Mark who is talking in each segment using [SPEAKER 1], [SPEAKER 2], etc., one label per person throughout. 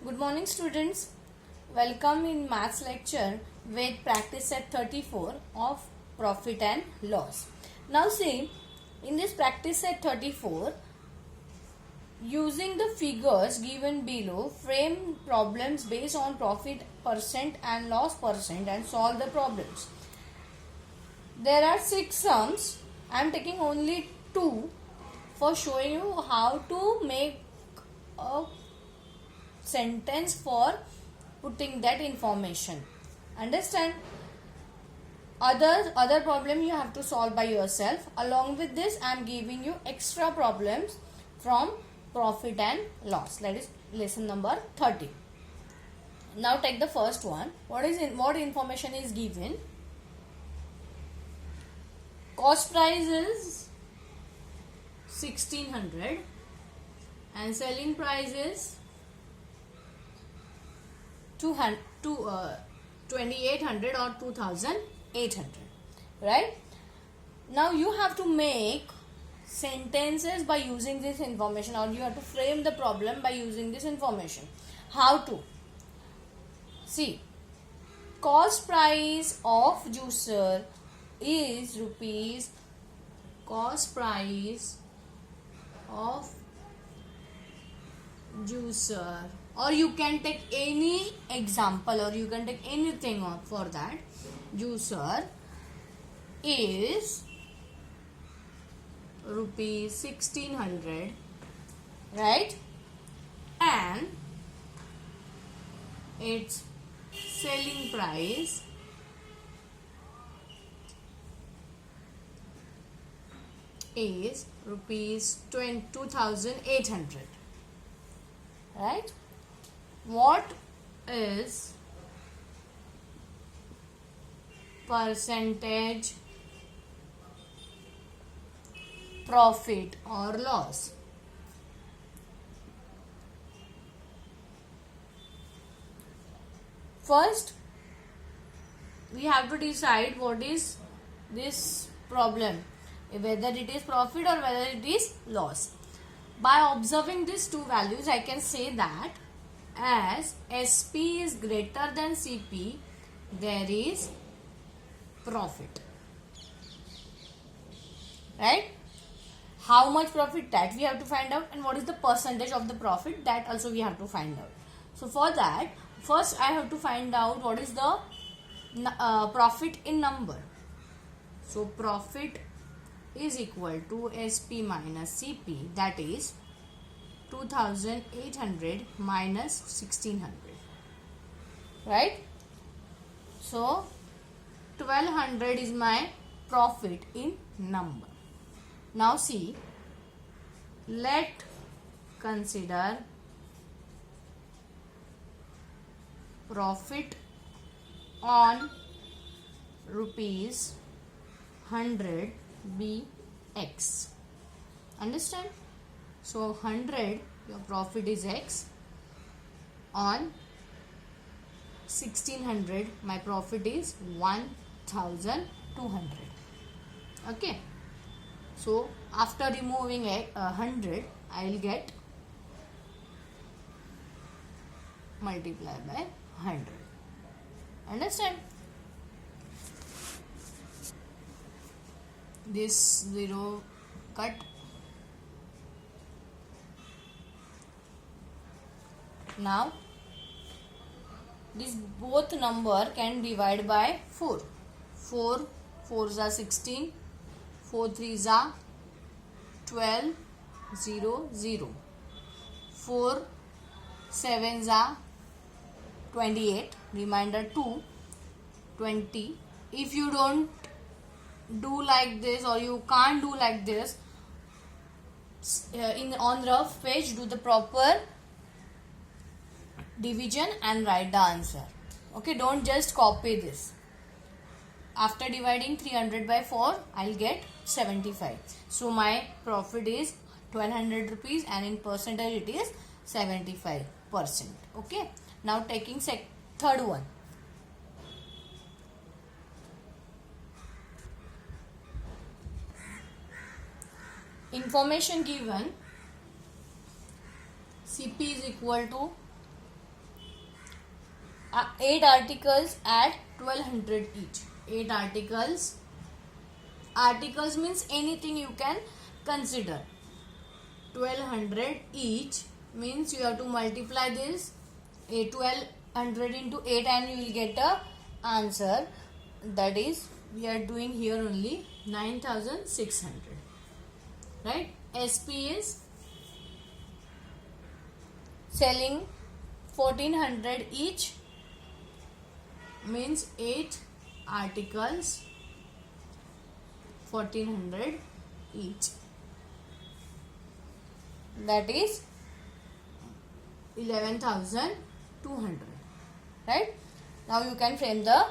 [SPEAKER 1] Good morning, students. Welcome in maths lecture with practice set 34 of profit and loss. Now see, in this practice set 34, using the figures given below, frame problems based on profit percent and loss percent and solve the problems. There are 6 sums. I am taking only 2 for showing you how to make a sentence for putting that information. Understand? Other problem you have to solve by yourself. Along with this, I am giving you extra problems from profit and loss. That is lesson number 30. Now take the first one. What information is given? Cost price is 1600 and selling price is 2800 or 2800, right? Now you have to make sentences by using this information, or you have to frame the problem by using this information. How to? See, cost price of juicer is rupees. Cost price of juicer, or you can take any example, or you can take anything for that. Juicer is rupees 1600, right? And its selling price is rupees 2800, right? What is percentage profit or loss? First, we have to decide what is this problem, whether it is profit or whether it is loss. By observing these two values, I can say that as SP is greater than CP, there is profit, right? How much profit, that we have to find out, and what is the percentage of the profit, that also we have to find out. So for that, first I have to find out what is the profit in number. So profit is equal to SP minus CP, that is 2800 minus 1600, right? So 1200 is my profit in number. Now see, let consider profit on rupees 100 be X. Understand? So 100, your profit is X. On 1600, my profit is 1200. Okay. So after removing 100, I will get multiply by 100. Understand? This 0 cut. Now this both number can divide by 4. 4 4s are 16, 4 3s are 12, 0 0. 4 7s are 28, remainder 2 20. If you don't do like this, or you can't do like this, on rough page do the proper division and write the answer. Okay, don't just copy this. After dividing 300 by 4, I'll get 75. So my profit is 1200 rupees, and in percentage it is 75%. Okay, now taking third one. Information given, CP is equal to 8 articles at 1200 each. 8 articles. Articles means anything you can consider. 1200 each means you have to multiply this 1200 into 8 and you will get a answer. That is, we are doing here only 9600. Right? SP is selling 1400 each means 8 articles 1400 each. That is 11,200. Right? Now you can frame the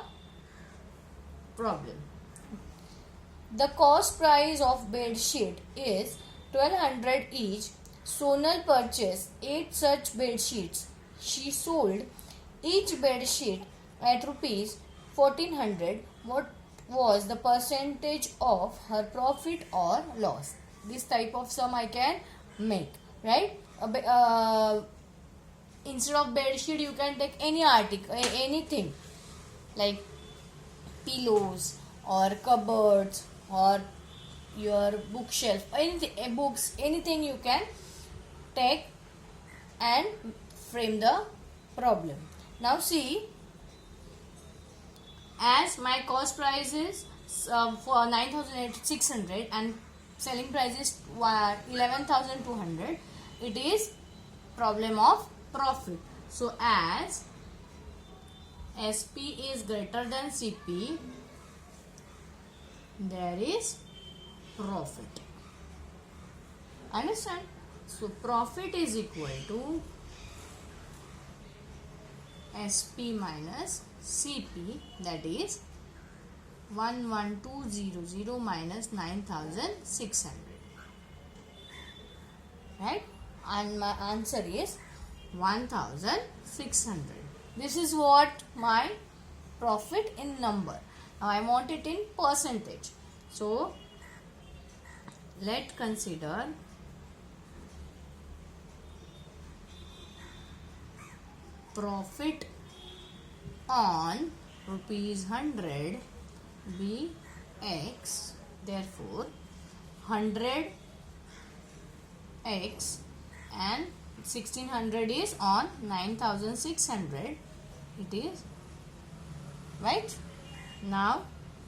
[SPEAKER 1] problem. The cost price of bed sheet is 1200 each. Sonal purchased 8 such bed sheets. She sold each bed sheet at rupees 1400. What was the percentage of her profit or loss? This type of sum I can make, right? Instead of bed sheet, you can take any article, anything like pillows or cupboards or your bookshelf, anything, books, anything you can take and frame the problem. Now see, as my cost price is for 9,600 and selling price is 11,200, it is problem of profit. So as SP is greater than CP, there is profit. Understand? So profit is equal to SP minus CP, that is 11200 minus 9600. Right? And my answer is 1600. This is what my profit in number. Now I want it in percentage. So let's consider profit on rupees 100 be X. Therefore 100 X and 1600 is on 9600. It is right. Now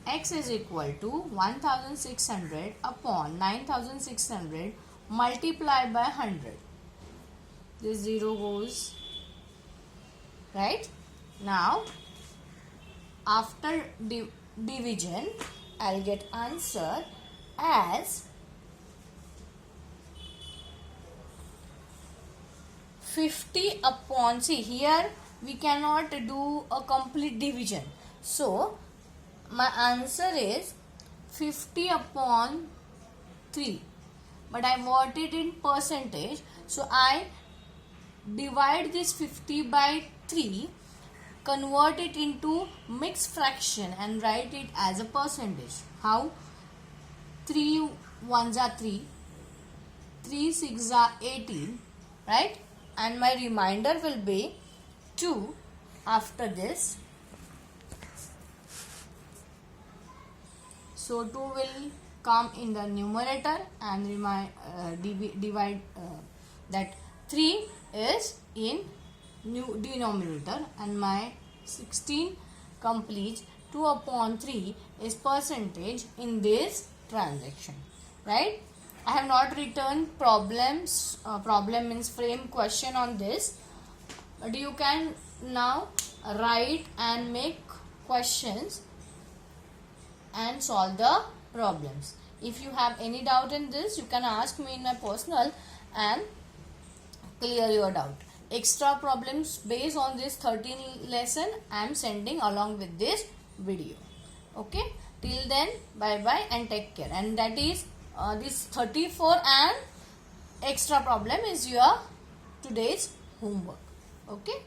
[SPEAKER 1] X is equal to 1600 upon 9600 multiplied by 100. This 0 goes. Right? Now after division, I'll get answer as 50 upon, see here we cannot do a complete division. So my answer is 50 upon 3. But I want it in percentage. So I divide this 50 by 3, convert it into mixed fraction and write it as a percentage. How? 3 1s are 3, 3 6s are 18, right? And my remainder will be 2 after this. So 2 will come in the numerator and divide that 3 is in denominator, and my 16 complete 2 upon 3 is percentage in this transaction, right? I have not written problems, problem means frame question on this, but you can now write and make questions and solve the problems. If you have any doubt in this, you can ask me in my personal and clear your doubt. Extra problems based on this 13 lesson I am sending along with this video. Okay, till then, bye bye and take care. And that is this 34 and extra problem is your today's homework. Okay.